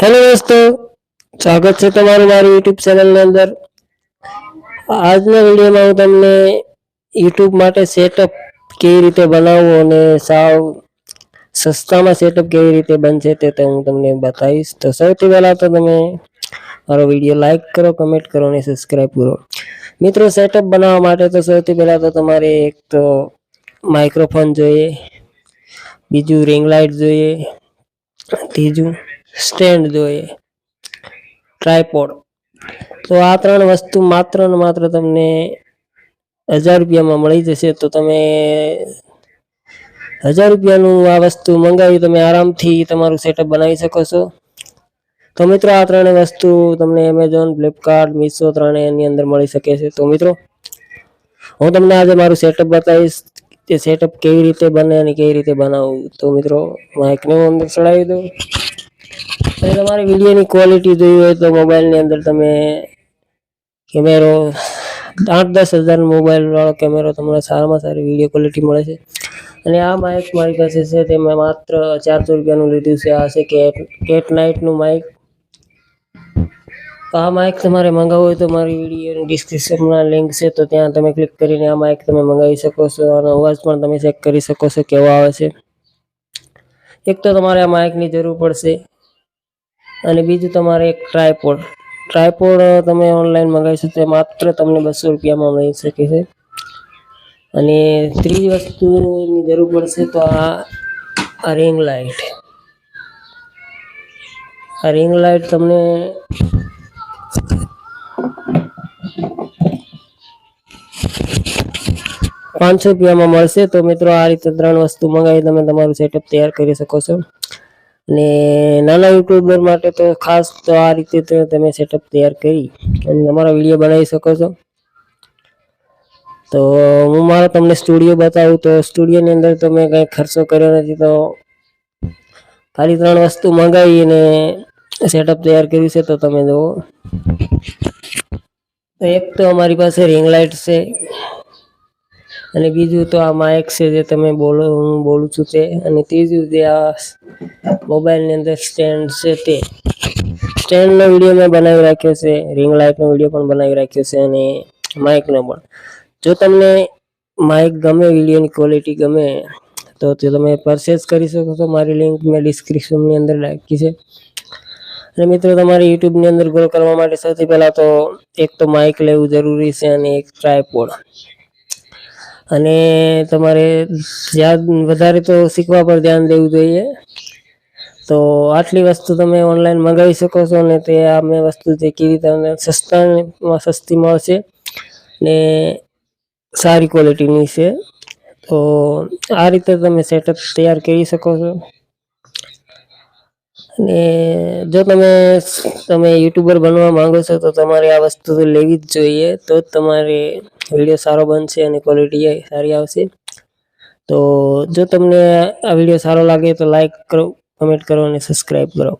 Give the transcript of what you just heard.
Hello દોસ્તો, સ્વાગત છે તમારું મારી યુટ્યુબ ચેનલની અંદર. આજના વિડીયોમાં હું તમને યુટ્યુબ માટે સેટઅપ કેવી રીતે બનાવવું અને સાવ સસ્તામાં સેટઅપ કેવી રીતે બનશે તે હું તમને બતાવીશ. તો સૌથી પહેલાં તો તમે મારો વિડીયો લાઈક કરો, કમેન્ટ કરો અને સબસ્ક્રાઈબ કરો. મિત્રો, સેટઅપ બનાવવા માટે તો સૌથી પહેલાં તો તમારે એક તો માઇક્રોફોન જોઈએ, બીજું રિંગ લાઇટ જોઈએ, ત્રીજું સ્ટેન્ડ જોઈએ, ટ્રાયપોડ. તો આ ત્રણ વસ્તુ માત્ર ને માત્ર તમને 1000 રૂપિયામાં મળી જશે. તો તમે 1000 રૂપિયાનું આ વસ્તુ મંગાવી તમે આરામથી તમારું સેટઅપ બનાવી શકો છો. તો મિત્રો, આ ત્રણેય વસ્તુ તમને એમેઝોન, ફ્લિપકાર્ટ, મીશો ત્રણેયની અંદર મળી શકે છે. તો મિત્રો, હું તમને આજે મારું સેટઅપ બતાવીશ, તે સેટઅપ કેવી રીતે બને અને કેવી રીતે બનાવવું. તો મિત્રો, માઇકને અંદર ચડાવી દો. અને તમારી વિડીયોની ક્વોલિટી જોઈ હોય તો મોબાઈલની અંદર તમે કેમેરો 8-10 હજાર મોબાઈલ વાળો કેમેરો તમને સારામાં સારી વિડીયો ક્વોલિટી મળે છે. અને આ માઇક મારી પાસે છે તે મેં માત્ર 400 રૂપિયાનું લીધું છે. આ છે કેટ નાઇટનું માઇક. તો આ માઇક તમારે મંગાવવું હોય તો મારી વિડીયોની ડિસ્ક્રિપ્શનમાં લિંક છે, તો ત્યાં તમે ક્લિક કરીને આ માઇક તમે મંગાવી શકો છો. અને અવાજ પણ તમે ચેક કરી શકો છો કેવો આવે છે. એક તો તમારે આ માઇકની જરૂર પડશે, અને બીજું તમારે એક ટ્રાયપોડ તમે ઓનલાઈન મંગાવી શકો છો, માત્ર તમને 200 રૂપિયામાં મળી શકે છે. અને ત્રીજી વસ્તુની જરૂર પડશે તો આ રિંગ લાઇટ. આ રિંગ લાઇટ તમને 500 રૂપિયામાં મળશે. તો મિત્રો, આ રીતે 3 વસ્તુ મંગાવી તમે તમારું સેટઅપ તૈયાર કરી શકો છો. અને નાના યુટ્યુબર માટે તો ખાસ તો આ રીતે તમે સેટઅપ તૈયાર કરી અને તમારા વિડીયો બનાવી શકો છો. તો હું મારો તમને સ્ટુડિયો બતાવું. તો સ્ટુડિયોની અંદર તો મેં કંઈ ખર્ચો કર્યો નથી, તો ખાલી 3 વસ્તુ મંગાવી અને સેટઅપ તૈયાર કર્યું છે. તો તમે જુઓ, એક તો અમારી પાસે રિંગ લાઇટ છે, અને બીજું તો આ માઇક છે જે હું બોલું છું તે, અને ત્રીજું જે આ મોબાઈલની અંદર સ્ટેન્ડ છે તે. સ્ટેન્ડનો વિડીયો મેં બનાવી રાખ્યો છે, રિંગ લાઇટનો વિડીયો પણ બનાવી રાખ્યો છે, અને માઇકનો પણ. જો તમને માઇક ગમે, વિડીયોની ક્વોલિટી ગમે, તો તે તમે પરચેસ કરી શકો છો. મારી લિંક મેં ડિસ્ક્રિપ્શનની અંદર રાખી છે. અને મિત્રો, તમારે યુટ્યુબની અંદર ગ્રો કરવા માટે સૌથી પહેલાં તો એક તો માઇક લેવું જરૂરી છે, અને એક ટ્રાયપોડ. અને તમારે વધારે તો શીખવા પર ધ્યાન દેવું જોઈએ. તો આટલી વસ્તુ તમે ઓનલાઈન મંગાવી શકો છો, અને તે આ મેં વસ્તુ જે કેવી તમને સસ્તી મળશે ને સારી ક્વોલિટીની છે. તો આ રીતે તમે સેટઅપ તૈયાર કરી શકો છો. અને જો તમે યુટ્યુબર બનવા માંગો છો તો તમારે આ વસ્તુ તો લેવી જ જોઈએ. તો જ તમારે વિડીયો સારો બનશે અને ક્વોલિટી સારી આવશે. તો જો તમને આ વિડીયો સારો લાગે તો લાઈક કરો, કમેન્ટ કરો અને સબસ્ક્રાઈબ કરો.